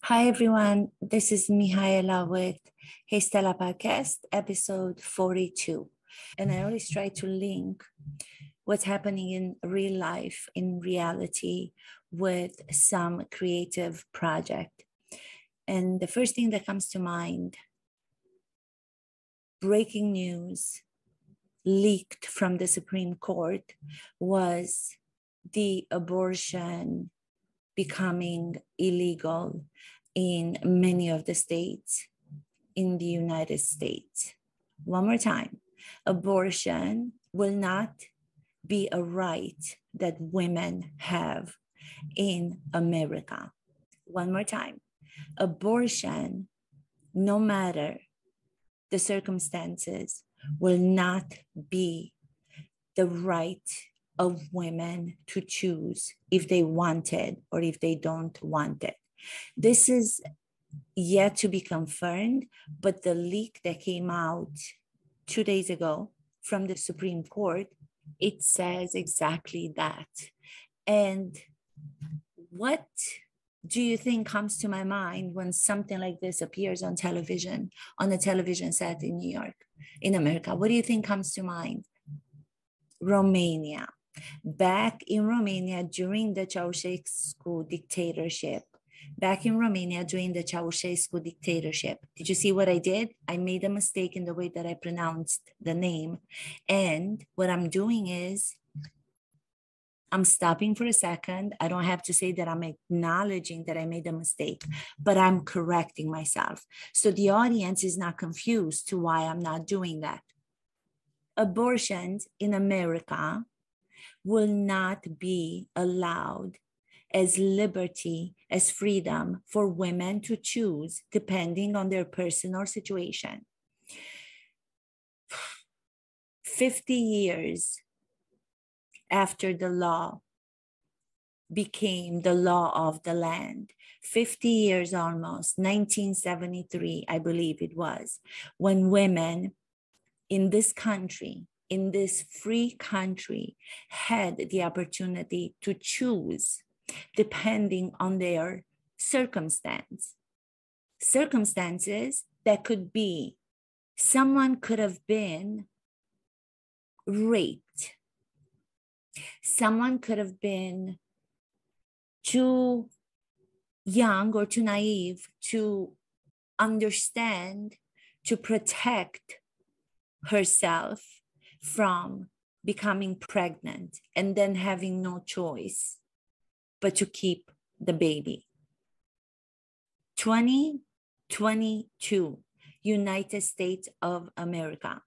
Hi, everyone. This is Mihaela with Hey Stella Podcast, episode 42. And I always try to link what's happening in real life, in reality, with some creative project. And the first thing that comes to mind, breaking news leaked from the Supreme Court, was the abortion becoming illegal in many of the states in the United States. One more time, abortion will not be a right that women have in America. One more time, abortion, no matter the circumstances, will not be the right of women to choose if they want it or if they don't want it. This is yet to be confirmed, but the leak that came out 2 days ago from the Supreme Court, it says exactly that. And what do you think comes to my mind when something like this appears on television, on a television set in New York, in America? What do you think comes to mind? Romania. Back in Romania during the Ceausescu dictatorship. Did you see what I did? I made a mistake in the way that I pronounced the name. And what I'm doing is I'm stopping for a second. I don't have to say that I'm acknowledging that I made a mistake, but I'm correcting myself. So the audience is not confused to why I'm not doing that. Abortions in America will not be allowed as liberty, as freedom for women to choose depending on their personal situation. 50 years after the law became the law of the land, 50 years almost, 1973, I believe it was, when women in this country, in this free country, had the opportunity to choose depending on their circumstances that could be, someone could have been raped. Someone could have been too young or too naive to understand, to protect herself from becoming pregnant and then having no choice but to keep the baby. 2022, United States of America.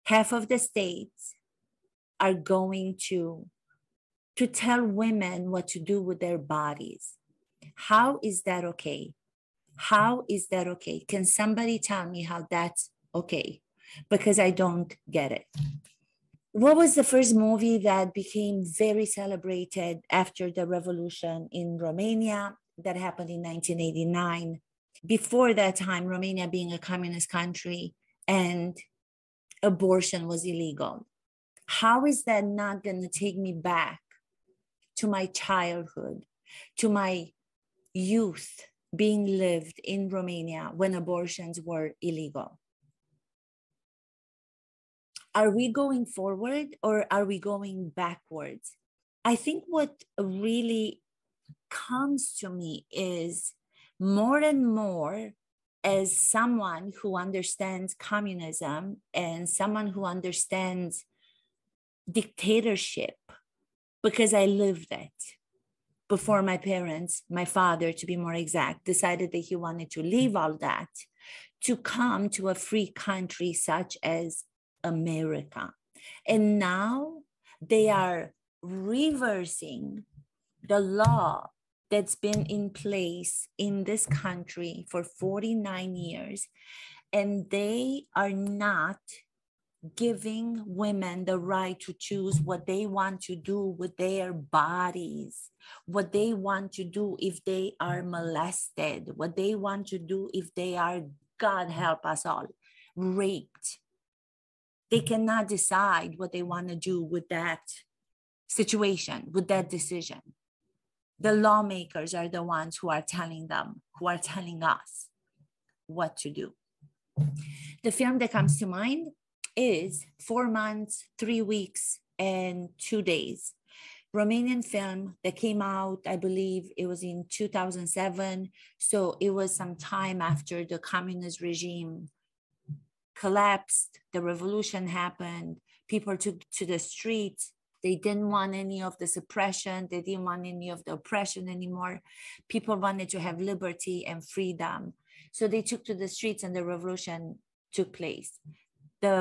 Half of the states are going to tell women what to do with their bodies. How is that okay? How is that okay? Can somebody tell me how that's okay? Because I don't get it. What was the first movie that became very celebrated after the revolution in Romania that happened in 1989? Before that time, Romania being a communist country and abortion was illegal. How is that not going to take me back to my childhood, to my youth being lived in Romania when abortions were illegal? Are we going forward or are we going backwards? I think what really comes to me is more and more, as someone who understands communism and someone who understands dictatorship, because I lived it before my parents, my father to be more exact, decided that he wanted to leave all that to come to a free country such as America. And now they are reversing the law that's been in place in this country for 49 years. And they are not giving women the right to choose what they want to do with their bodies, what they want to do if they are molested, what they want to do if they are, God help us all, raped. They cannot decide what they want to do with that situation, with that decision. The lawmakers are the ones who are telling them, who are telling us what to do. The film that comes to mind is 4 months, 3 weeks, and 2 days. Romanian film that came out, I believe it was in 2007. So it was some time after the communist regime collapsed, the revolution happened, people took to the streets. They didn't want any of the suppression. They didn't want any of the oppression anymore. People wanted to have liberty and freedom. So they took to the streets and the revolution took place. The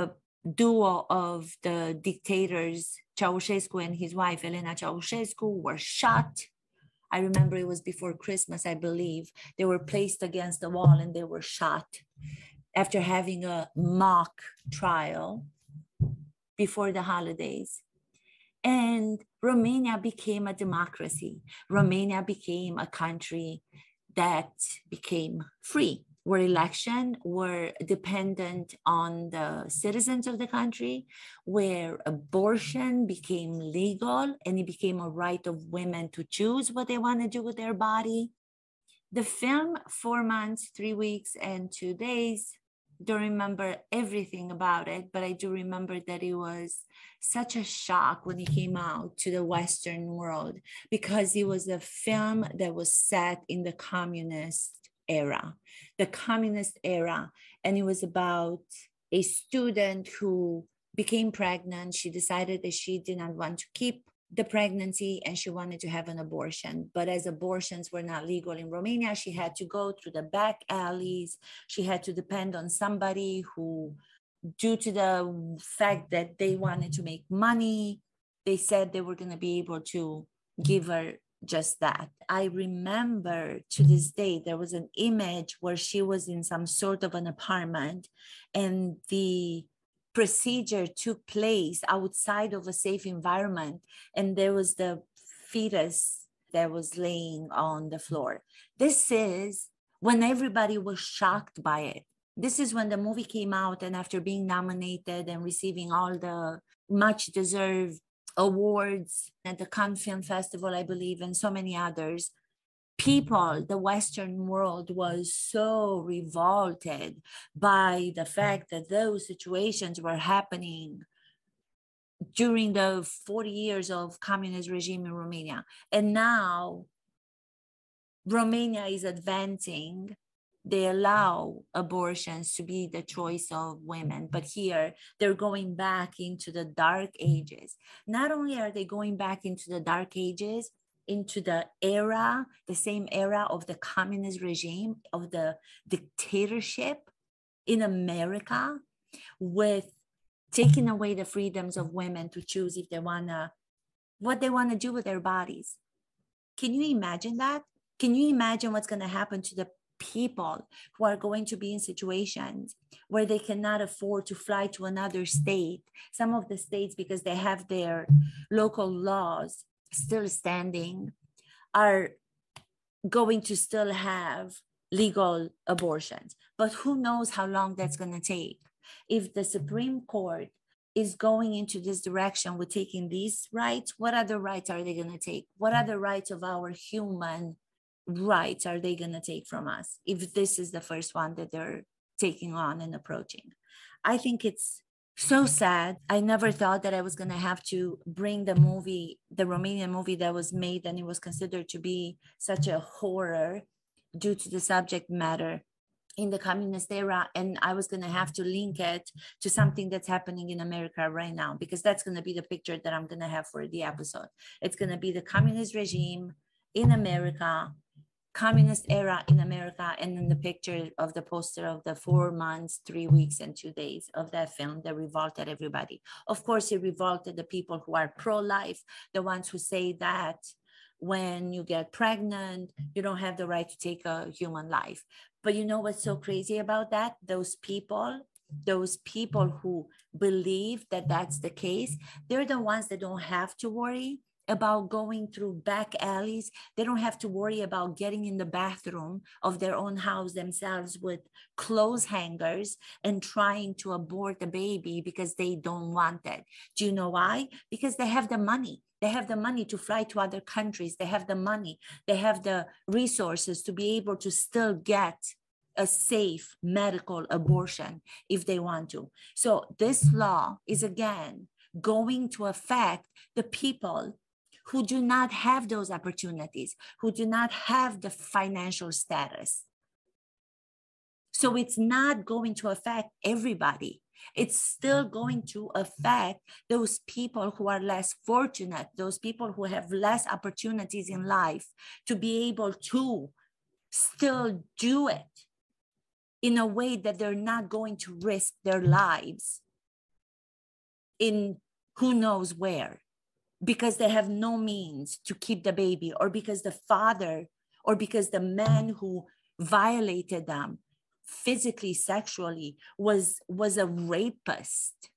duo of the dictators, Ceausescu and his wife, Elena Ceausescu, were shot. I remember it was before Christmas, I believe. They were placed against the wall and they were shot after having a mock trial before the holidays. And Romania became a democracy. Romania became a country that became free, where elections were dependent on the citizens of the country, where abortion became legal and it became a right of women to choose what they want to do with their body. The film, 4 months, 3 weeks, and 2 days, don't remember everything about it, but I do remember that it was such a shock when it came out to the Western world, because it was a film that was set in the communist era, and it was about a student who became pregnant. She decided that she did not want to keep the pregnancy and she wanted to have an abortion. But as abortions were not legal in Romania, she had to go through the back alleys. She had to depend on somebody who, due to the fact that they wanted to make money, they said they were going to be able to give her just that. I remember to this day, there was an image where she was in some sort of an apartment and the procedure took place outside of a safe environment, and there was the fetus that was laying on the floor. This is when everybody was shocked by it. This is when the movie came out, and after being nominated and receiving all the much deserved awards at the Cannes Film Festival, I believe, and so many others, people, the Western world, was so revolted by the fact that those situations were happening during the 40 years of communist regime in Romania. And now Romania is advancing. They allow abortions to be the choice of women, but here they're going back into the dark ages. Not only are they going back into the dark ages, into the era, the same era of the communist regime, of the dictatorship in America, with taking away the freedoms of women to choose if they what they want to do with their bodies. Can you imagine that? Can you imagine what's going to happen to the people who are going to be in situations where they cannot afford to fly to another state? Some of the states, because they have their local laws still standing, are going to still have legal abortions. But who knows how long that's going to take? If the Supreme Court is going into this direction with taking these rights, what other rights are they going to take? What other rights of our human rights are they going to take from us if this is the first one that they're taking on and approaching? I think it's so sad. I never thought that I was going to have to bring the movie, the Romanian movie that was made, and it was considered to be such a horror due to the subject matter in the communist era. And I was going to have to link it to something that's happening in America right now, because that's going to be the picture that I'm going to have for the episode. It's going to be the communist regime in America, communist era in America, and then the picture of the poster of the 4 months, 3 weeks, and 2 days of that film that revolted everybody. Of course, it revolted the people who are pro-life, the ones who say that when you get pregnant, you don't have the right to take a human life. But you know what's so crazy about that? Those people who believe that that's the case, they're the ones that don't have to worry about going through back alleys. They don't have to worry about getting in the bathroom of their own house themselves with clothes hangers and trying to abort the baby because they don't want it. Do you know why? Because they have the money. They have the money to fly to other countries. They have the money. They have the resources to be able to still get a safe medical abortion if they want to. So this law is again going to affect the people who do not have those opportunities, who do not have the financial status. So it's not going to affect everybody. It's still going to affect those people who are less fortunate, those people who have less opportunities in life to be able to still do it in a way that they're not going to risk their lives in who knows where, because they have no means to keep the baby, or because the father, or because the man who violated them physically, sexually, was a rapist.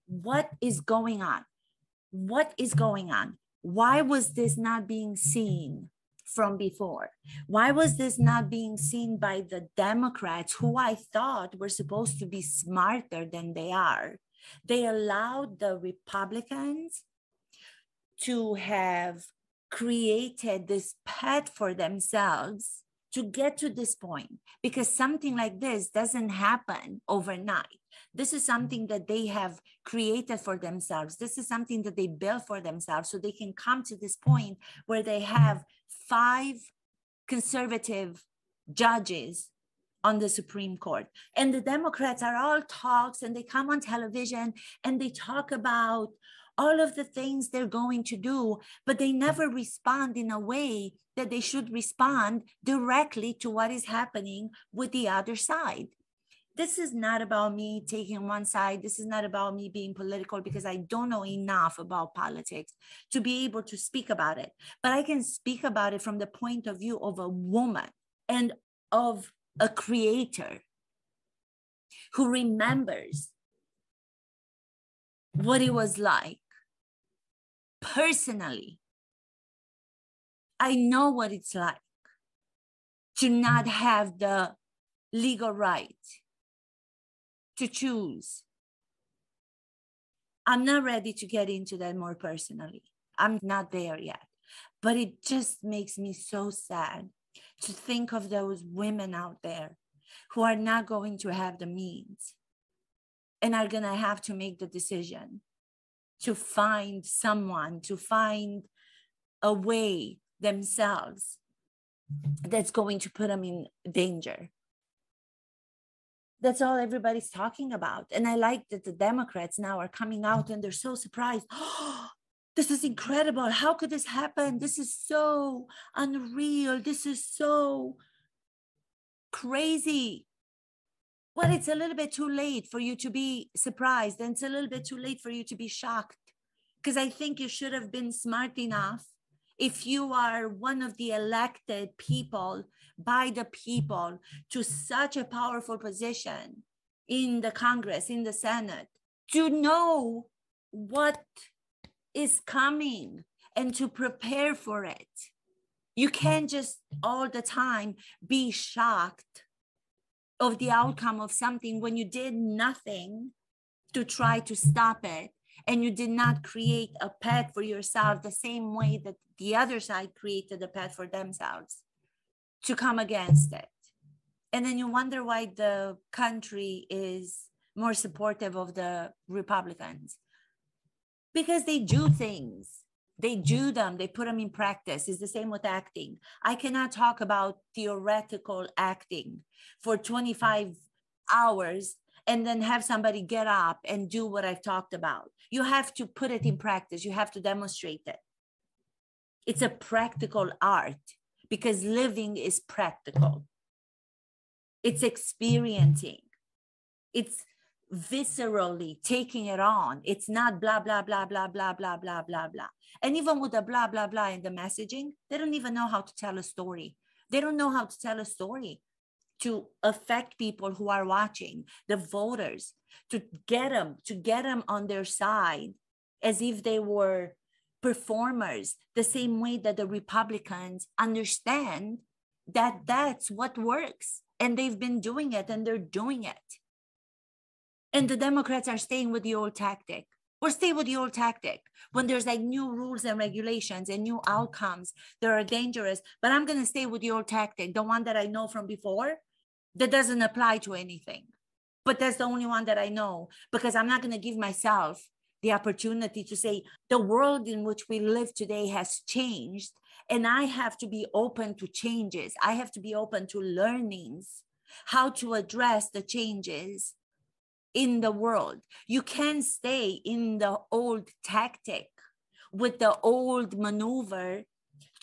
What is going on? What is going on? Why was this not being seen from before? Why was this not being seen by the Democrats, who I thought were supposed to be smarter than they are? They allowed the Republicans to have created this path for themselves to get to this point, because something like this doesn't happen overnight. This is something that they have created for themselves. This is something that they built for themselves, so they can come to this point where they have 5 conservative judges on the Supreme Court. And the Democrats are all talks, and they come on television and they talk about all of the things they're going to do, but they never respond in a way that they should respond directly to what is happening with the other side. This is not about me taking one side. This is not about me being political, because I don't know enough about politics to be able to speak about it. But I can speak about it from the point of view of a woman and of a creator who remembers what it was like. Personally, I know what it's like to not have the legal right to choose. I'm not ready to get into that more personally. I'm not there yet. But it just makes me so sad to think of those women out there who are not going to have the means and are going to have to make the decision to find someone, to find a way themselves that's going to put them in danger. That's all everybody's talking about. And I like that the Democrats now are coming out and they're so surprised. Oh, this is incredible. How could this happen? This is so unreal. This is so crazy. Well, it's a little bit too late for you to be surprised, and it's a little bit too late for you to be shocked, because I think you should have been smart enough, if you are one of the elected people by the people to such a powerful position in the Congress, in the Senate, to know what is coming and to prepare for it. You can't just all the time be shocked of the outcome of something when you did nothing to try to stop it, and you did not create a path for yourself the same way that the other side created a path for themselves to come against it. And then you wonder why the country is more supportive of the Republicans, because they do things. They do them, they put them in practice. It's the same with acting. I cannot talk about theoretical acting for 25 hours and then have somebody get up and do what I've talked about. You have to put it in practice. You have to demonstrate it. It's a practical art, because living is practical. It's experiencing. It's viscerally taking it on. It's not blah, blah, blah, blah, blah, blah, blah, blah, blah. And even with the blah, blah, blah in the messaging, they don't even know how to tell a story. They don't know how to tell a story to affect people who are watching, the voters, to get them on their side as if they were performers, the same way that the Republicans understand that that's what works. And they've been doing it and they're doing it. And the Democrats are staying with the old tactic. Or stay with the old tactic when there's like new rules and regulations and new outcomes that are dangerous. But I'm going to stay with the old tactic, the one that I know from before that doesn't apply to anything. But that's the only one that I know, because I'm not going to give myself the opportunity to say the world in which we live today has changed, and I have to be open to changes. I have to be open to learnings, how to address the changes in the world. You can't stay in the old tactic with the old maneuver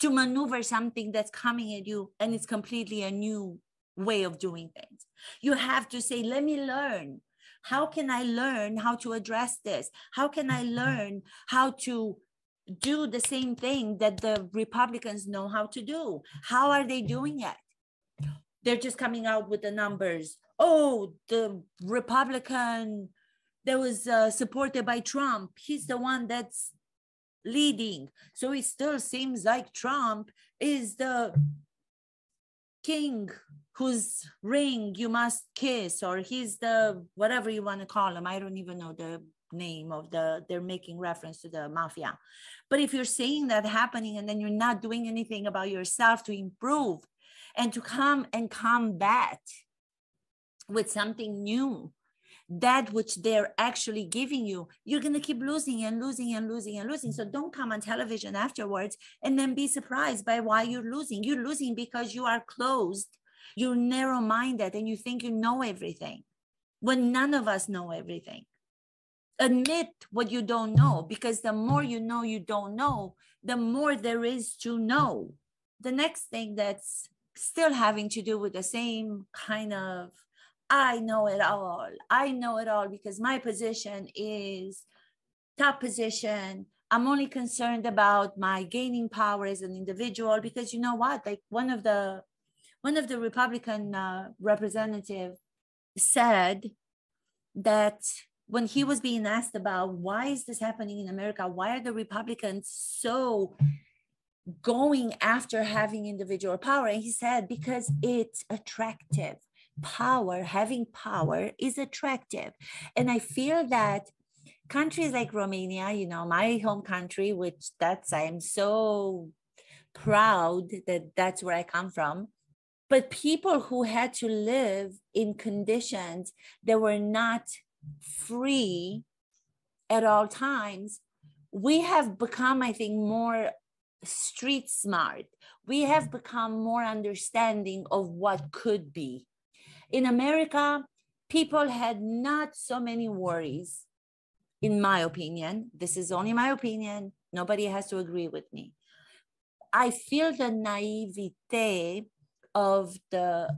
to maneuver something that's coming at you and it's completely a new way of doing things. You have to say, let me learn. How can I learn how to address this? How can I learn how to do the same thing that the Republicans know how to do? How are they doing it? They're just coming out with the numbers. Oh, the Republican that was supported by Trump, he's the one that's leading. So it still seems like Trump is the king whose ring you must kiss, or he's the whatever you want to call him. I don't even know the name of they're making reference to the mafia. But if you're saying that happening and then you're not doing anything about yourself to improve and to come and combat with something new, that which they're actually giving you, you're going to keep losing and losing and losing and losing. So don't come on television afterwards and then be surprised by why you're losing. You're losing because you are closed, you're narrow-minded, and you think you know everything when none of us know everything. Admit what you don't know, because the more you know you don't know, the more there is to know. The next thing that's still having to do with the same kind of I know it all. I know it all because my position is top position. I'm only concerned about my gaining power as an individual, because you know what? Like one of the Republican representative said that when he was being asked about why is this happening in America, why are the Republicans so going after having individual power? And he said, because it's attractive. Power, having power is attractive. And I feel that countries like Romania, you know, my home country, which I am so proud that that's where I come from. But people who had to live in conditions that were not free at all times, we have become, I think, more street smart. We have become more understanding of what could be. In America, people had not so many worries, in my opinion. This is only my opinion. Nobody has to agree with me. I feel the naivete of the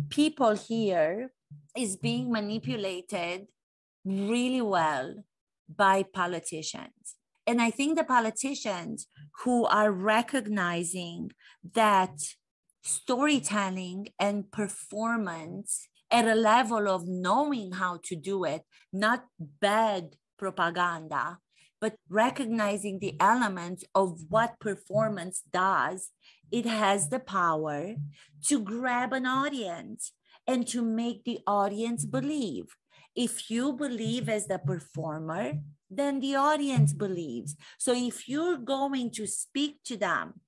people here is being manipulated really well by politicians. And I think the politicians who are recognizing that storytelling and performance at a level of knowing how to do it, not bad propaganda, but recognizing the elements of what performance does, it has the power to grab an audience and to make the audience believe. If you believe as the performer, then the audience believes. So if you're going to speak to them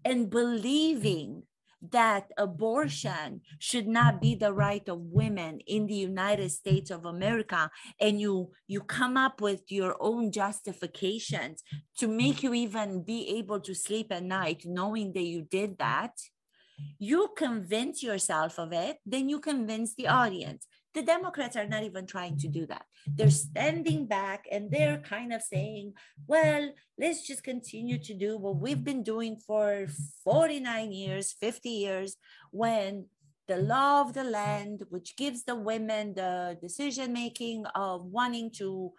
and believing that abortion should not be the right of women in the United States of America, and you come up with your own justifications to make you even be able to sleep at night knowing that you did that, you convince yourself of it, then you convince the audience. The Democrats are not even trying to do that. They're standing back and they're kind of saying, well, let's just continue to do what we've been doing for 49 years, 50 years, when the law of the land, which gives the women the decision-making of wanting to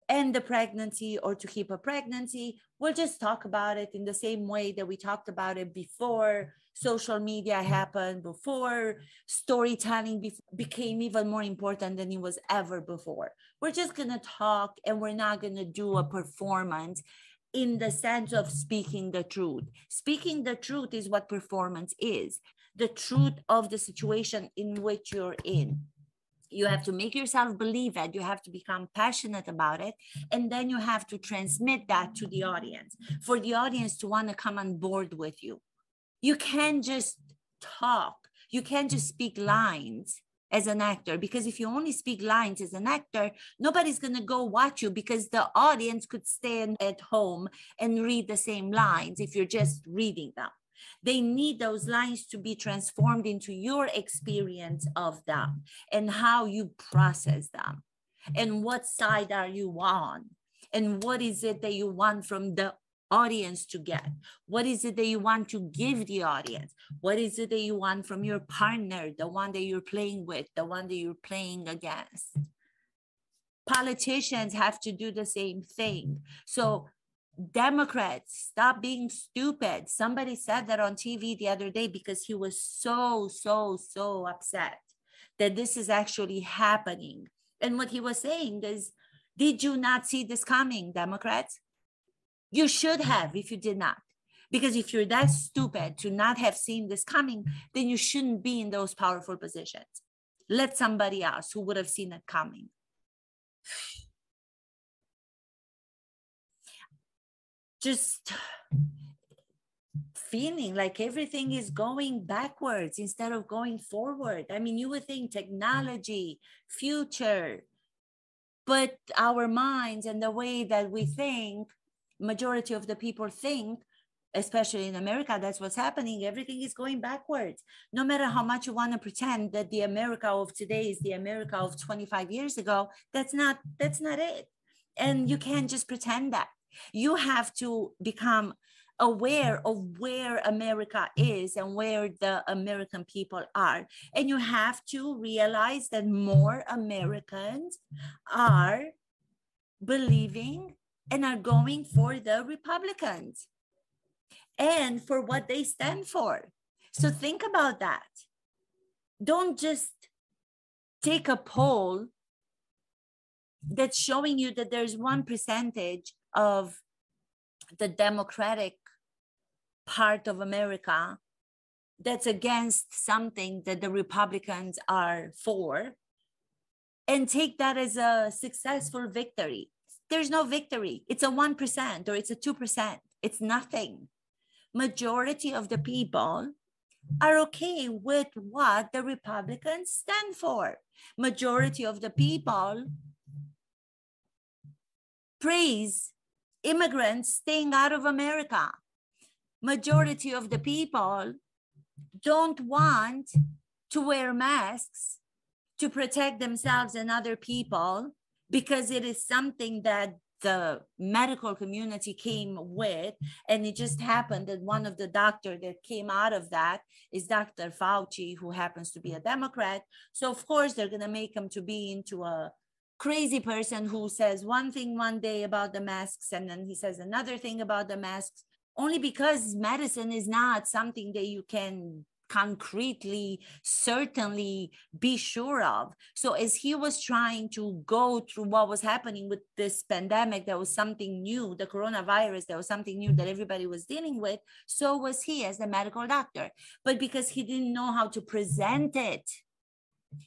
end the pregnancy or to keep a pregnancy, we'll just talk about it in the same way that we talked about it before social media happened, before storytelling became even more important than it was ever before. We're just going to talk and we're not going to do a performance. in the sense of speaking the truth. Speaking the truth is what performance is, the truth of the situation in which you're in. You have to make yourself believe it. You have to become passionate about it. And then you have to transmit that to the audience for the audience to want to come on board with you. You can't just talk. You can't just speak lines as an actor, because if you only speak lines as an actor, nobody's going to go watch you, because the audience could stay at home and read the same lines if you're just reading them. They need those lines to be transformed into your experience of them and how you process them and what side are you on and what is it that you want from the audience to get. What is it that you want to give the audience? What is it that you want from your partner, the one that you're playing with, the one that you're playing against? Politicians have to do the same thing. So Democrats, stop being stupid. Somebody said that on TV the other day because he was so upset that this is actually happening. And what he was saying is, did you not see this coming, Democrats? You should have if you did not. Because if you're that stupid to not have seen this coming, then you shouldn't be in those powerful positions. Let somebody else who would have seen it coming. Just feeling like everything is going backwards instead of going forward. I mean, you would think technology, future, but our minds and the way that we think, majority of the people think, especially in America, that's what's happening. Everything is going backwards. No matter how much you want to pretend that the America of today is the America of 25 years ago, that's not it. And you can't just pretend that. You have to become aware of where America is and where the American people are. And you have to realize that more Americans are believing and are going for the Republicans and for what they stand for. So think about that. Don't just take a poll that's showing you that there's 1% of the Democratic part of America that's against something that the Republicans are for, and take that as a successful victory. There's no victory. It's a 1% or it's a 2%. It's nothing. Majority of the people are okay with what the Republicans stand for. Majority of the people praise immigrants staying out of America. Majority of the people don't want to wear masks to protect themselves and other people because it is something that the medical community came with, and it just happened that one of the doctors that came out of that is Dr. Fauci, who happens to be a Democrat. So of course they're going to make him to be into a crazy person who says one thing one day about the masks and then he says another thing about the masks, only because medicine is not something that you can concretely, certainly be sure of. So as he was trying to go through what was happening with this pandemic, that was something new, the coronavirus, that was something new that everybody was dealing with, so was he as the medical doctor. But because he didn't know how to present it,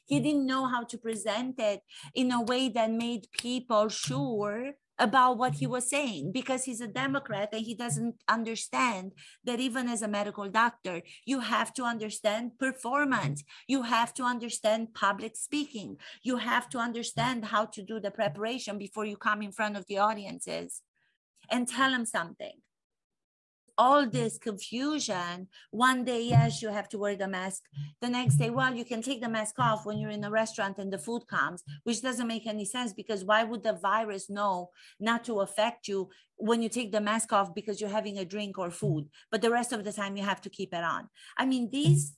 he didn't know how to present it in a way that made people sure about what he was saying, because he's a Democrat and he doesn't understand that even as a medical doctor, you have to understand performance. You have to understand public speaking. You have to understand how to do the preparation before you come in front of the audiences and tell them something. All this confusion, one day, yes, you have to wear the mask. The next day, well, you can take the mask off when you're in a restaurant and the food comes, which doesn't make any sense, because why would the virus know not to affect you when you take the mask off because you're having a drink or food, but the rest of the time you have to keep it on? I mean, these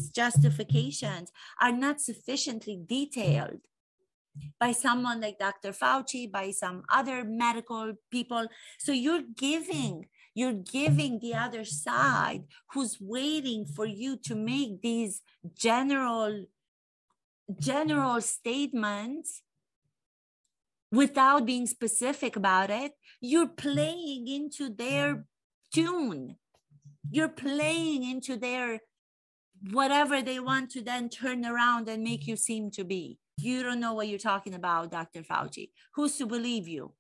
justifications are not sufficiently detailed by someone like Dr. Fauci, by some other medical people. So you're giving the other side, who's waiting for you to make these general statements, without being specific about it, you're playing into their tune. You're playing into their whatever they want to then turn around and make you seem to be. You don't know what you're talking about, Dr. Fauci. Who's to believe you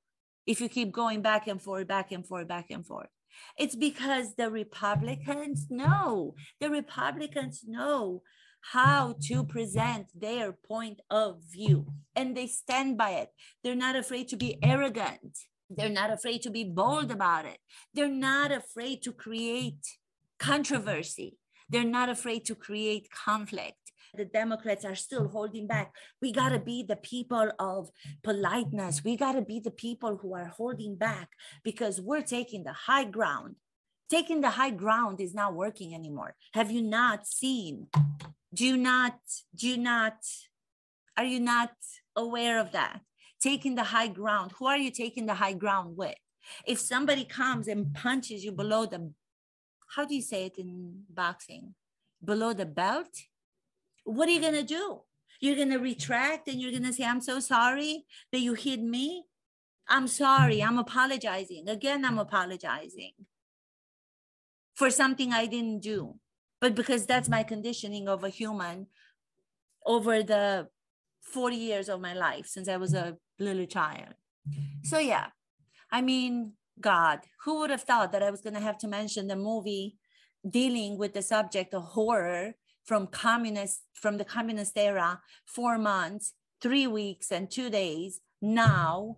if you keep going back and forth, back and forth, back and forth? It's because the Republicans know. The Republicans know how to present their point of view, and they stand by it. They're not afraid to be arrogant. They're not afraid to be bold about it. They're not afraid to create controversy. They're not afraid to create conflict. The Democrats are still holding back. We got to be the people of politeness. We got to be the people who are holding back because we're taking the high ground. Taking the high ground is not working anymore. Have you not seen? Are you not aware of that? Taking the high ground. Who are you taking the high ground with? If somebody comes and punches you below the, how do you say it in boxing? Below the belt? What are you going to do? You're going to retract and you're going to say, I'm so sorry that you hit me. I'm sorry. I'm apologizing. Again, I'm apologizing for something I didn't do. But because that's my conditioning of a human over the 40 years of my life since I was a little child. So yeah, I mean, God, who would have thought that I was going to have to mention the movie dealing with the subject of horror from the communist era, 4 months, 3 weeks, and 2 days, now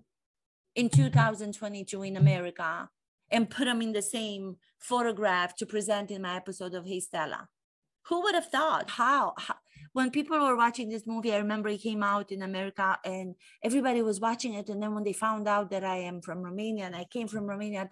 in 2022 in America, and put them in the same photograph to present in my episode of Hey Stella. Who would have thought? How? When people were watching this movie, I remember it came out in America and everybody was watching it. And then when they found out that I am from Romania and I came from Romania,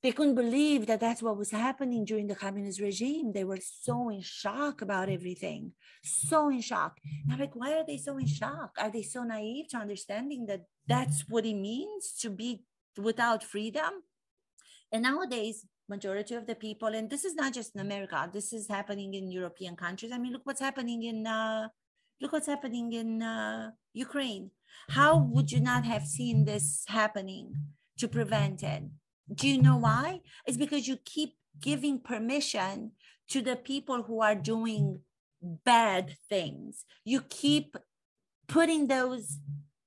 they couldn't believe that that's what was happening during the communist regime. They were so in shock about everything, so in shock. And I'm like, why are they so in shock? Are they so naive to understanding that that's what it means to be without freedom? And nowadays, majority of the people, and this is not just in America, this is happening in European countries. I mean, look what's happening in Ukraine. How would you not have seen this happening to prevent it? Do you know why? It's because you keep giving permission to the people who are doing bad things. You keep putting those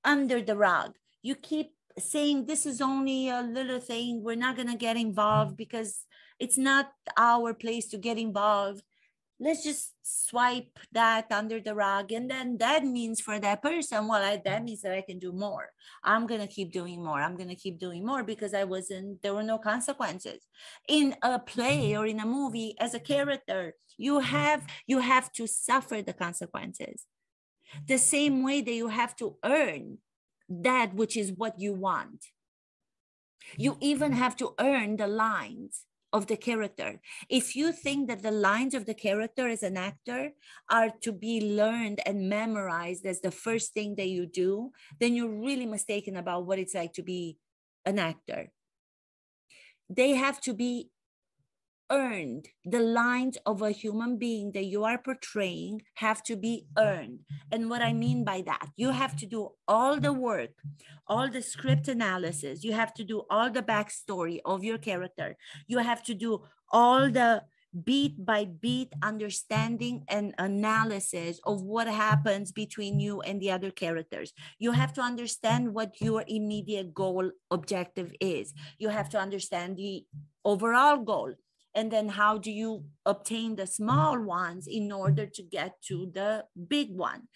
under the rug. You keep saying this is only a little thing. We're not going to get involved because it's not our place to get involved. Let's just swipe that under the rug. And then that means for that person, well, that means that I can do more. I'm going to keep doing more. I'm going to keep doing more because there were no consequences. In a play or in a movie, as a character, you have to suffer the consequences. The same way that you have to earn that which is what you want. You even have to earn the lines of the character. If you think that the lines of the character as an actor are to be learned and memorized as the first thing that you do, then you're really mistaken about what it's like to be an actor. They have to be earned. The lines of a human being that you are portraying have to be earned. And what I mean by that, you have to do all the work, all the script analysis. You have to do all the backstory of your character. You have to do all the beat by beat understanding and analysis of what happens between you and the other characters. You have to understand what your immediate goal objective is. You have to understand the overall goal. And then how do you obtain the small ones in order to get to the big one?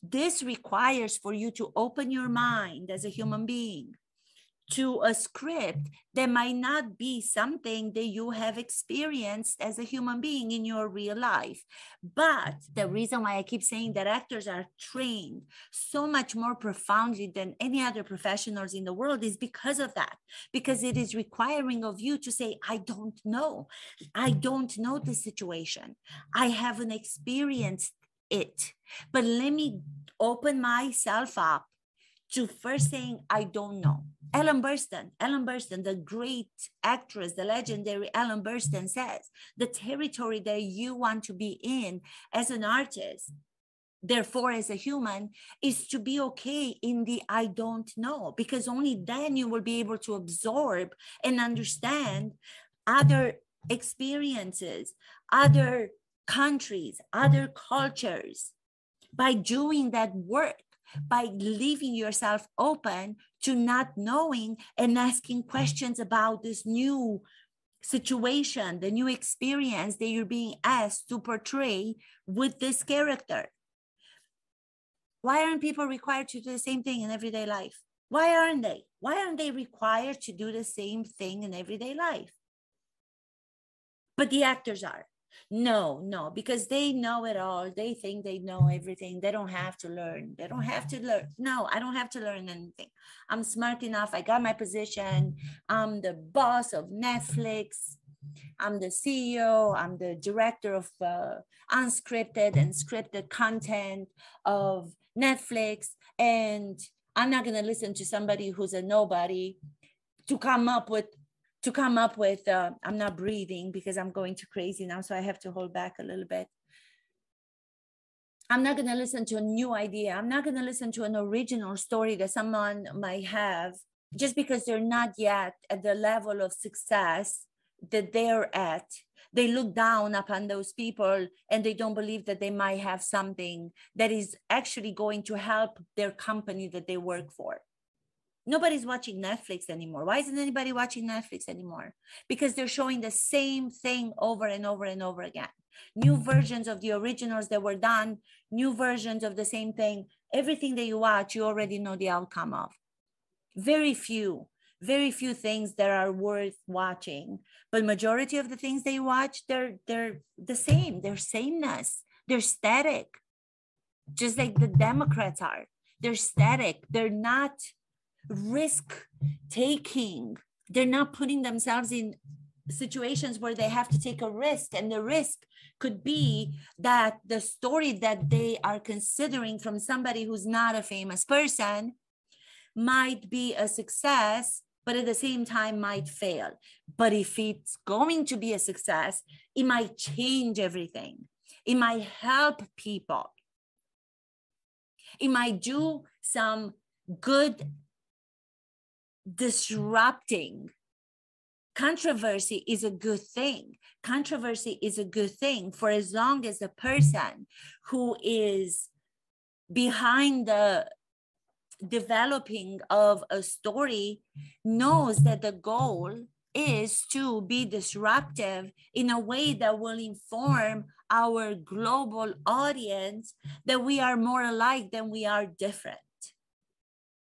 This requires for you to open your mind as a human being to a script that might not be something that you have experienced as a human being in your real life. But the reason why I keep saying that actors are trained so much more profoundly than any other professionals in the world is because of that. Because it is requiring of you to say, I don't know. I don't know the situation. I haven't experienced it. But let me open myself up to first saying, I don't know. Ellen Burstyn, the great actress, the legendary Ellen Burstyn says, the territory that you want to be in as an artist therefore, as a human, is to be okay in the I don't know, because only then you will be able to absorb and understand other experiences, other countries, other cultures. By doing that work, by leaving yourself open to not knowing and asking questions about this new situation, the new experience that you're being asked to portray with this character. Why aren't people required to do the same thing in everyday life? Why aren't they? Why aren't they required to do the same thing in everyday life? But the actors are. No, because they know it all. They think they know everything. They don't have to learn. They don't have to learn. No, I don't have to learn anything. I'm smart enough. I got my position. I'm the boss of Netflix. I'm the CEO. I'm the director of unscripted and scripted content of Netflix. And I'm not going to listen to somebody who's a nobody to come up with, I'm not breathing because I'm going too crazy now, so I have to hold back a little bit. I'm not going to listen to a new idea. I'm not going to listen to an original story that someone might have just because they're not yet at the level of success that they're at. They look down upon those people and they don't believe that they might have something that is actually going to help their company that they work for. Nobody's watching Netflix anymore. Why isn't anybody watching Netflix anymore? Because they're showing the same thing over and over and over again. New versions of the originals that were done, new versions of the same thing. Everything that you watch, you already know the outcome of. Very few things that are worth watching. But majority of the things they watch, they're the same. They're sameness. They're static. Just like the Democrats are. They're static. They're not risk taking. They're not putting themselves in situations where they have to take a risk, and the risk could be that the story that they are considering from somebody who's not a famous person might be a success, but at the same time might fail. But if it's going to be a success, it might change everything. It might help people. It might do some good disrupting. Controversy is a good thing. Controversy is a good thing for as long as the person who is behind the developing of a story knows that the goal is to be disruptive in a way that will inform our global audience that we are more alike than we are different.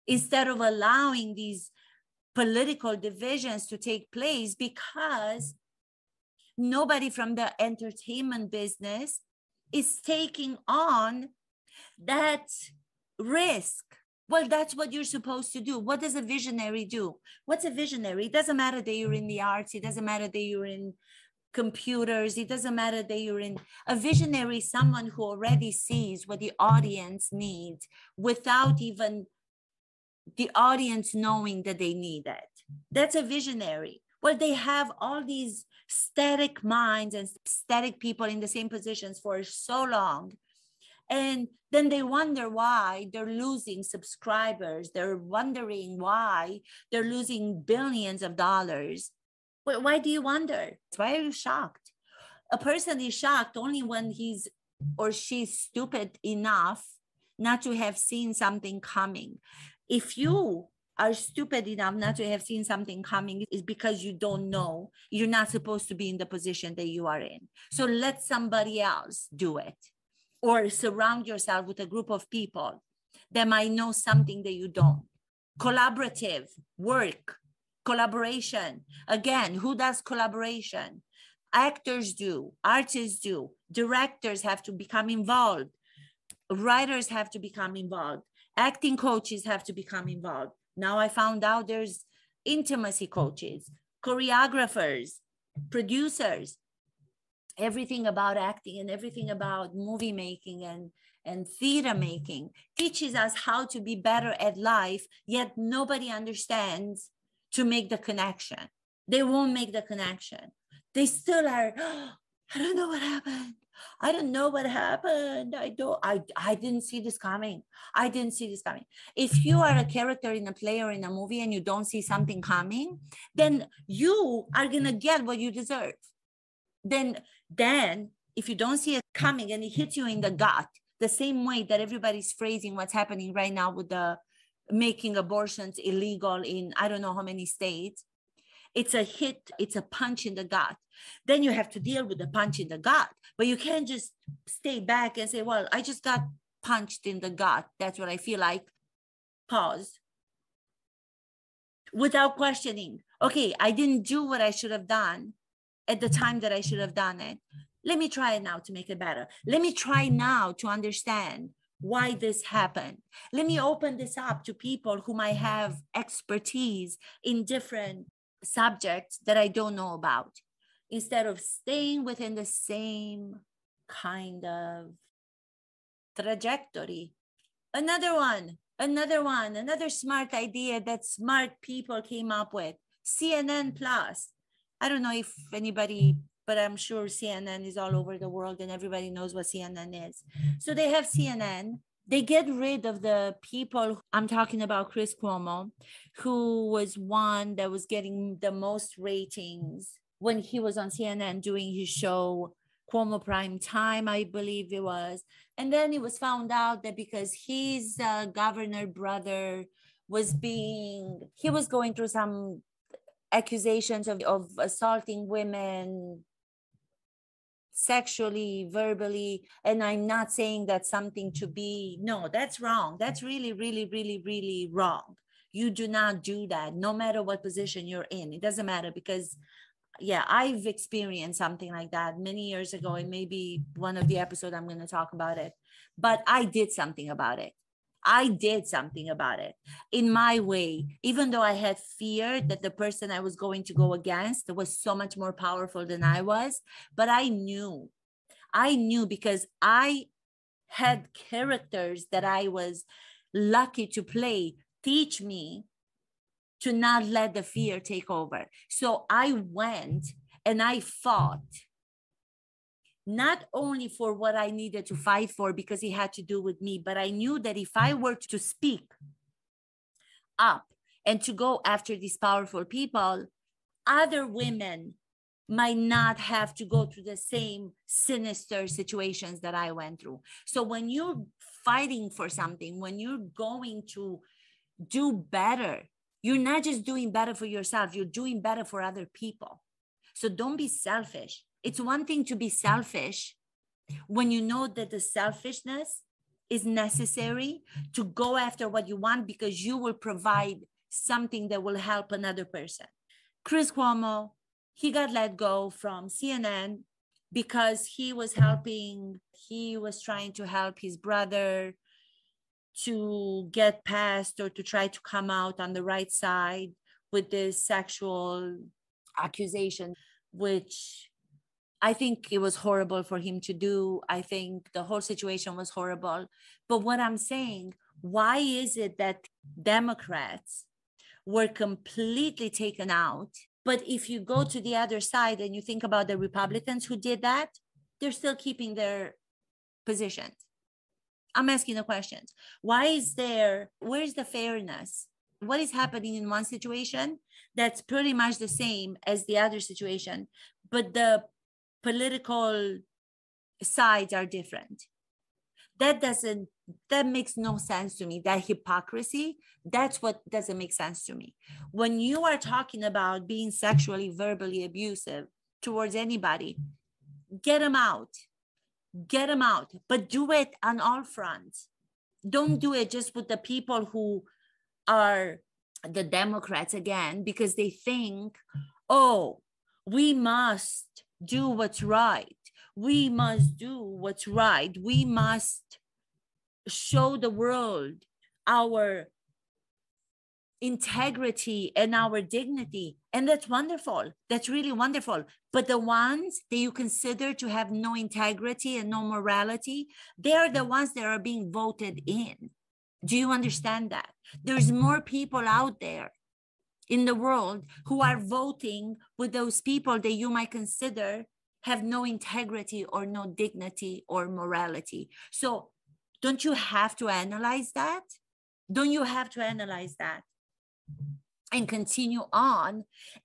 Instead of allowing these political divisions to take place, because nobody from the entertainment business is taking on that risk. Well, that's what you're supposed to do. What does a visionary do? What's a visionary? It doesn't matter that you're in the arts. It doesn't matter that you're in computers. It doesn't matter that you're in. A visionary is someone who already sees what the audience needs without even the audience knowing that they need it. That's a visionary. Well, they have all these static minds and static people in the same positions for so long. And then they wonder why they're losing subscribers. They're wondering why they're losing billions of dollars. Why do you wonder? Why are you shocked? A person is shocked only when he's or she's stupid enough not to have seen something coming. If you are stupid enough not to have seen something coming, it's because you don't know. You're not supposed to be in the position that you are in. So let somebody else do it. Or surround yourself with a group of people that might know something that you don't. Collaborative work, collaboration. Again, who does collaboration? Actors do, artists do, directors have to become involved, writers have to become involved. Acting coaches have to become involved. Now I found out there's intimacy coaches, choreographers, producers. Everything about acting and everything about movie making and theater making teaches us how to be better at life, yet nobody understands to make the connection. They won't make the connection. They still are, oh, I don't know what happened. I don't know what happened. I didn't see this coming. I didn't see this coming. If you are a character in a play or in a movie and you don't see something coming, then you are going to get what you deserve. Then if you don't see it coming and it hits you in the gut, the same way that everybody's phrasing what's happening right now with the making abortions illegal in I don't know how many states, it's a hit, it's a punch in the gut. Then you have to deal with the punch in the gut, but you can't just stay back and say, well, I just got punched in the gut. That's what I feel like. Pause. Without questioning. Okay, I didn't do what I should have done at the time that I should have done it. Let me try it now to make it better. Let me try now to understand why this happened. Let me open this up to people who might have expertise in different subjects that I don't know about, instead of staying within the same kind of trajectory. Another smart idea that smart people came up with, CNN Plus. I don't know if anybody, but I'm sure CNN is all over the world and everybody knows what CNN is. So they have CNN. They get rid of the people. I'm talking about Chris Cuomo, who was one that was getting the most ratings when he was on CNN doing his show, Cuomo Prime Time, I believe it was. And then it was found out that because his governor brother he was going through some accusations of assaulting women sexually, verbally, and I'm not saying that's something to be, no, that's wrong. That's really, really, really, really wrong. You do not do that, no matter what position you're in. It doesn't matter, because yeah, I've experienced something like that many years ago, and maybe one of the episodes I'm going to talk about it, but I did something about it. I did something about it in my way, even though I had fear that the person I was going to go against was so much more powerful than I was. But I knew because I had characters that I was lucky to play teach me to not let the fear take over. So I went and I fought, not only for what I needed to fight for because it had to do with me, but I knew that if I were to speak up and to go after these powerful people, other women might not have to go through the same sinister situations that I went through. So when you're fighting for something, when you're going to do better, you're not just doing better for yourself, you're doing better for other people. So don't be selfish. It's one thing to be selfish when you know that the selfishness is necessary to go after what you want because you will provide something that will help another person. Chris Cuomo, he got let go from CNN because he was trying to help his brother to get past or to try to come out on the right side with this sexual accusation, which I think it was horrible for him to do. I think the whole situation was horrible. But what I'm saying, why is it that Democrats were completely taken out? But if you go to the other side and you think about the Republicans who did that, they're still keeping their positions. I'm asking the questions. Where's the fairness? What is happening in one situation that's pretty much the same as the other situation, but the political sides are different? That makes no sense to me. That hypocrisy, that's what doesn't make sense to me. When you are talking about being sexually, verbally abusive towards anybody, get them out, but do it on all fronts. Don't do it just with the people who are the Democrats again, because they think, oh, we must do what's right. We must do what's right. We must show the world our integrity and our dignity. And that's wonderful. That's really wonderful. But the ones that you consider to have no integrity and no morality, they are the ones that are being voted in. Do you understand that? There's more people out there in the world who are voting with those people that you might consider have no integrity or no dignity or morality. So don't you have to analyze that? Don't you have to analyze that and continue on,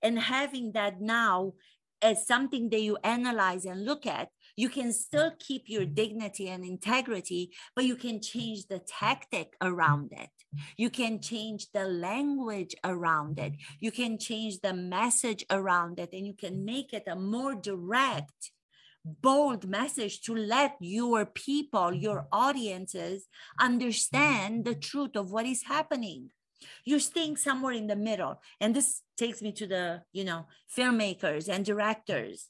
and having that now as something that you analyze and look at, you can still keep your dignity and integrity, but you can change the tactic around it. You can change the language around it. You can change the message around it, and you can make it a more direct, bold message to let your people, your audiences understand the truth of what is happening. You're staying somewhere in the middle. And this takes me to the, filmmakers and directors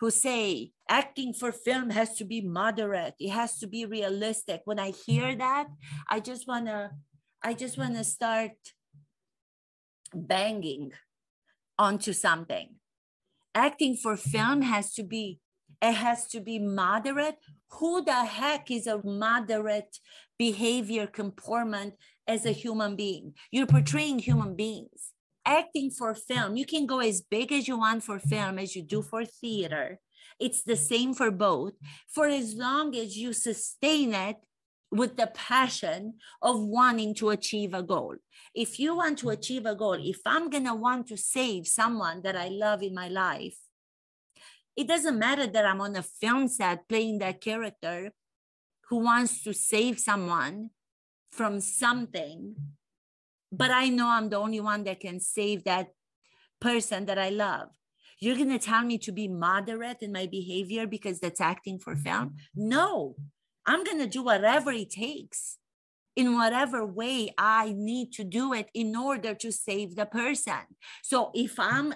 who say acting for film has to be moderate. It has to be realistic. When I hear that, I just want to start banging onto something. Acting for film has to be moderate. Who the heck is a moderate behavior comportment as a human being? You're portraying human beings. Acting for film, you can go as big as you want for film as you do for theater. It's the same for both, for as long as you sustain it with the passion of wanting to achieve a goal. If you want to achieve a goal, if I'm going to want to save someone that I love in my life, it doesn't matter that I'm on a film set playing that character who wants to save someone from something, but I know I'm the only one that can save that person that I love. You're going to tell me to be moderate in my behavior because that's acting for film? No, I'm going to do whatever it takes in whatever way I need to do it in order to save the person. So if I'm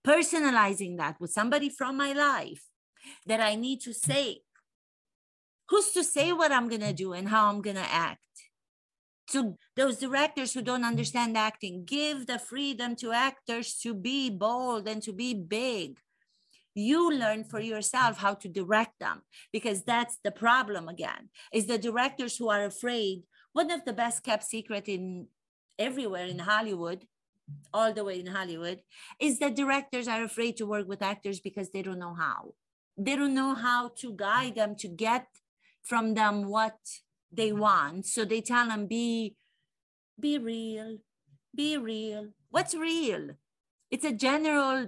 personalizing that with somebody from my life that I need to save, who's to say what I'm going to do and how I'm going to act? To those directors who don't understand acting, give the freedom to actors to be bold and to be big. You learn for yourself how to direct them, because that's the problem again, is the directors who are afraid. One of the best kept secret in everywhere in Hollywood, all the way in Hollywood, is that directors are afraid to work with actors because they don't know how. They don't know how to guide them to get from them what they want. So they tell them, be real, be real. What's real? It's a general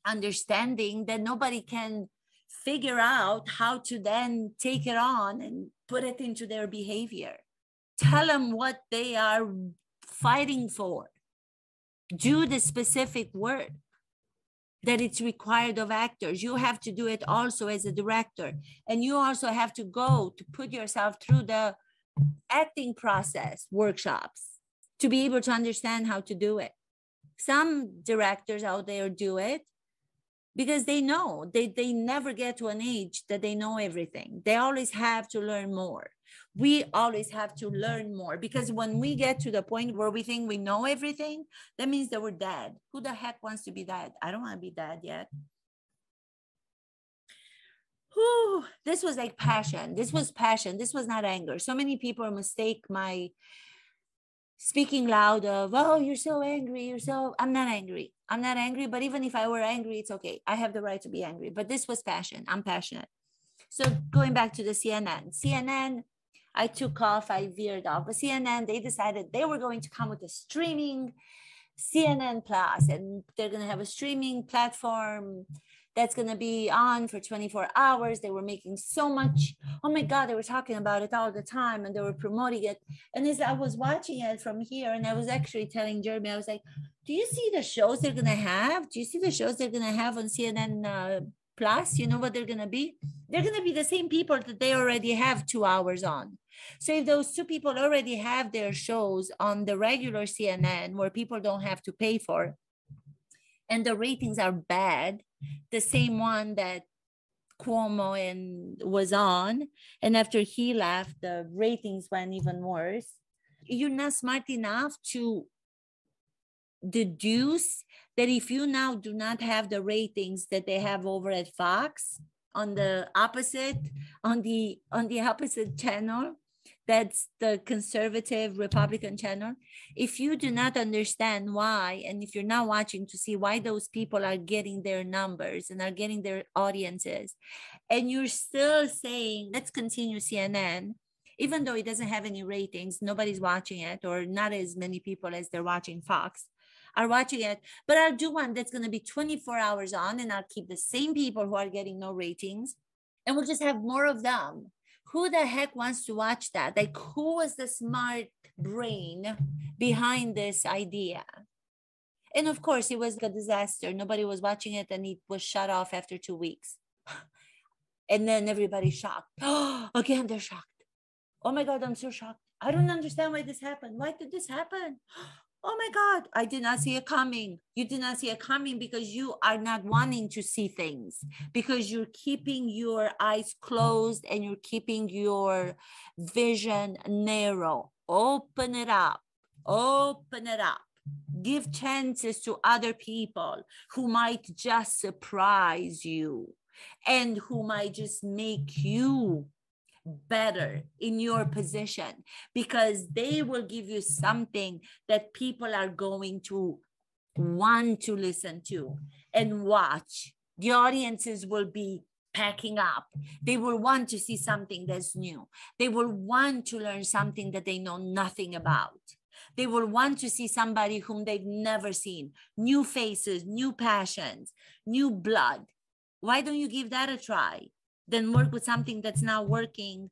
understanding that nobody can figure out how to then take it on and put it into their behavior. Tell them what they are fighting for. Do the specific work that it's required of actors. You have to do it also as a director. And you also have to go to put yourself through the acting process workshops to be able to understand how to do it. Some directors out there do it because they know they never get to an age that they know everything. They always have to learn more. We always have to learn more, because when we get to the point where we think we know everything, that means that we're dead. Who the heck wants to be dead? I don't want to be dead yet. Whew, this was like passion. This was passion. This was not anger. So many people mistake my speaking loud of, oh, you're so angry. I'm not angry. I'm not angry. But even if I were angry, it's okay. I have the right to be angry. But this was passion. I'm passionate. So going back to the CNN, I took off, I veered off. But CNN, they decided they were going to come with a streaming CNN Plus, and they're going to have a streaming platform that's going to be on for 24 hours. They were making so much. Oh my God, they were talking about it all the time, and they were promoting it. And as I was watching it from here, and I was actually telling Jeremy, I was like, do you see the shows they're going to have? Do you see the shows they're going to have on CNN Plus? You know what they're going to be? They're going to be the same people that they already have 2 hours on. So if those two people already have their shows on the regular CNN where people don't have to pay for, and the ratings are bad, the same one that Cuomo was on, and after he left, the ratings went even worse. You're not smart enough to deduce that if you now do not have the ratings that they have over at Fox on the opposite channel, That's the conservative Republican channel. If you do not understand why, and if you're not watching to see why those people are getting their numbers and are getting their audiences, and you're still saying, let's continue CNN, even though it doesn't have any ratings, nobody's watching it, or not as many people as they're watching Fox are watching it, but I'll do one that's going to be 24 hours on, and I'll keep the same people who are getting no ratings, and we'll just have more of them. Who the heck wants to watch that? Like, who was the smart brain behind this idea? And of course, it was a disaster. Nobody was watching it, and it was shut off after 2 weeks. And then everybody's shocked. Oh, again, they're shocked. Oh my God, I'm so shocked. I don't understand why this happened. Why did this happen? Oh my God, I did not see it coming. You did not see it coming because you are not wanting to see things, because you're keeping your eyes closed and you're keeping your vision narrow. Open it up. Open it up. Give chances to other people who might just surprise you and who might just make you better in your position, because they will give you something that people are going to want to listen to and watch. The audiences will be packing up. They will want to see something that's new. They will want to learn something that they know nothing about. They will want to see somebody whom they've never seen. New faces, new passions, new blood. Why don't you give that a try? Then work with something that's not working.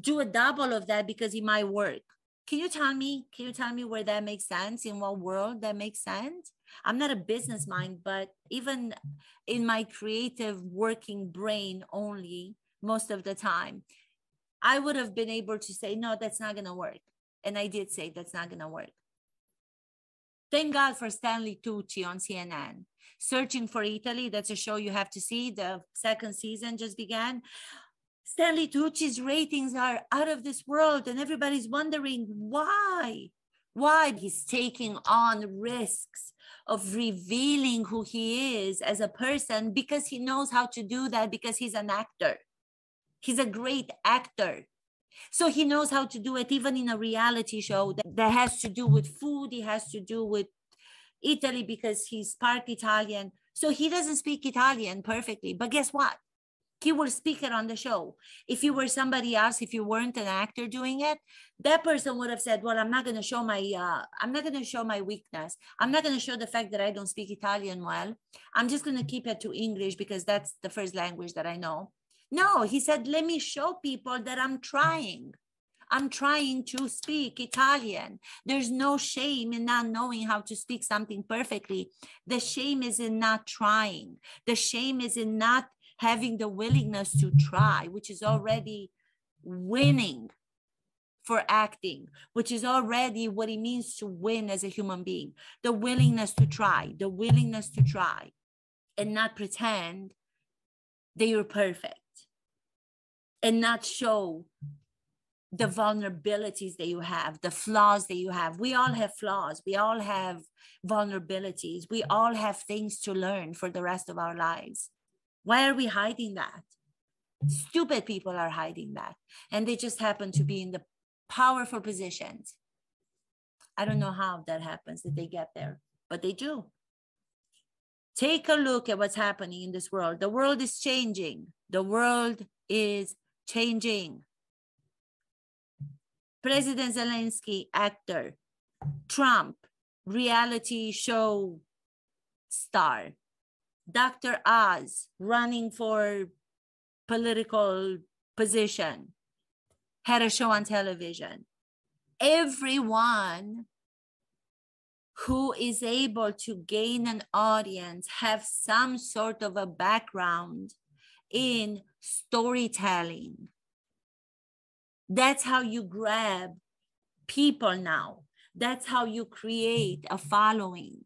Do a double of that because it might work. Can you tell me where that makes sense? In what world that makes sense? I'm not a business mind, but even in my creative working brain only, most of the time, I would have been able to say, no, that's not going to work. And I did say that's not going to work. Thank God for Stanley Tucci on CNN. Searching for Italy, that's a show you have to see. The second season just began. Stanley Tucci's ratings are out of this world, and everybody's wondering why. Why? He's taking on risks of revealing who he is as a person because he knows how to do that, because he's an actor. He's a great actor. So he knows how to do it even in a reality show that has to do with food. It has to do with Italy because he's part Italian. So he doesn't speak Italian perfectly. But guess what? He will speak it on the show. If you were somebody else, if you weren't an actor doing it, that person would have said, well, I'm not going to show my weakness. I'm not going to show the fact that I don't speak Italian well. I'm just going to keep it to English because that's the first language that I know. No, he said, let me show people that I'm trying. I'm trying to speak Italian. There's no shame in not knowing how to speak something perfectly. The shame is in not trying. The shame is in not having the willingness to try, which is already winning for acting, which is already what it means to win as a human being. The willingness to try and not pretend that you're perfect and not show the vulnerabilities that you have, the flaws that you have. We all have flaws. We all have vulnerabilities. We all have things to learn for the rest of our lives. Why are we hiding that? Stupid people are hiding that. And they just happen to be in the powerful positions. I don't know how that happens, that they get there, but they do. Take a look at what's happening in this world. The world is changing. The world is changing. President Zelensky, actor. Trump, reality show star. Dr. Oz, running for political position, had a show on television. Everyone who is able to gain an audience have some sort of a background in storytelling. That's how you grab people now. That's how you create a following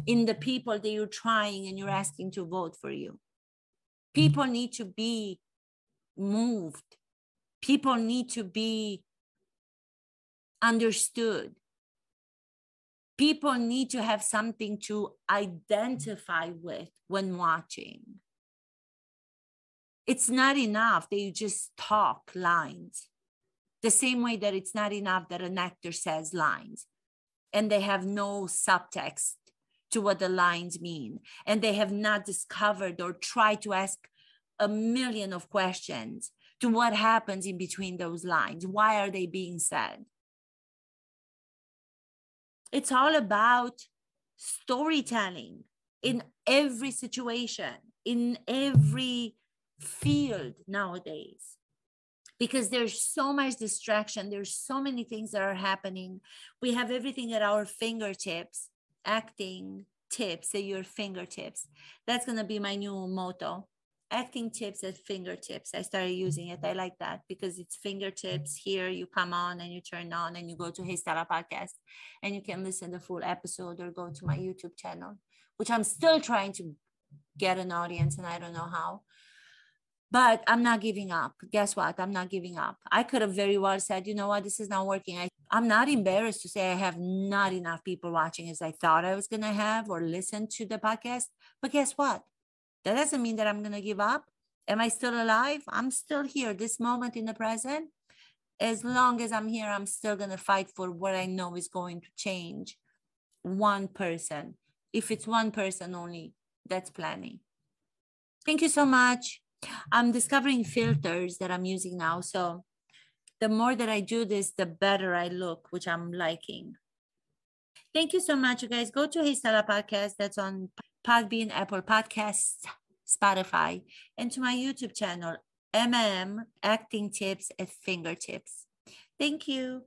in the people that you're trying and you're asking to vote for you. People need to be moved. People need to be understood. People need to have something to identify with when watching. It's not enough that you just talk lines. The same way that it's not enough that an actor says lines and they have no subtext to what the lines mean, and they have not discovered or tried to ask a million of questions to what happens in between those lines. Why are they being said? It's all about storytelling in every situation, in every field nowadays, because there's so much distraction. There's so many things that are happening. We have everything at our fingertips. Acting tips at your fingertips. That's going to be my new motto. Acting tips at fingertips. I started using it. I like that because it's fingertips. Here you come on and you turn on and you go to Hey Stella podcast and you can listen to the full episode or go to my YouTube channel, which I'm still trying to get an audience and I don't know how. But I'm not giving up. Guess what? I'm not giving up. I could have very well said, you know what, this is not working. I'm not embarrassed to say I have not enough people watching as I thought I was going to have or listen to the podcast. But guess what? That doesn't mean that I'm going to give up. Am I still alive? I'm still here. This moment in the present, as long as I'm here, I'm still going to fight for what I know is going to change one person. If it's one person only, that's plenty. Thank you so much. I'm discovering filters that I'm using now. So the more that I do this, the better I look, which I'm liking. Thank you so much, you guys. Go to Hey Stella Podcast. That's on Podbean, Apple Podcasts, Spotify, and to my YouTube channel, MM Acting Tips at Fingertips. Thank you.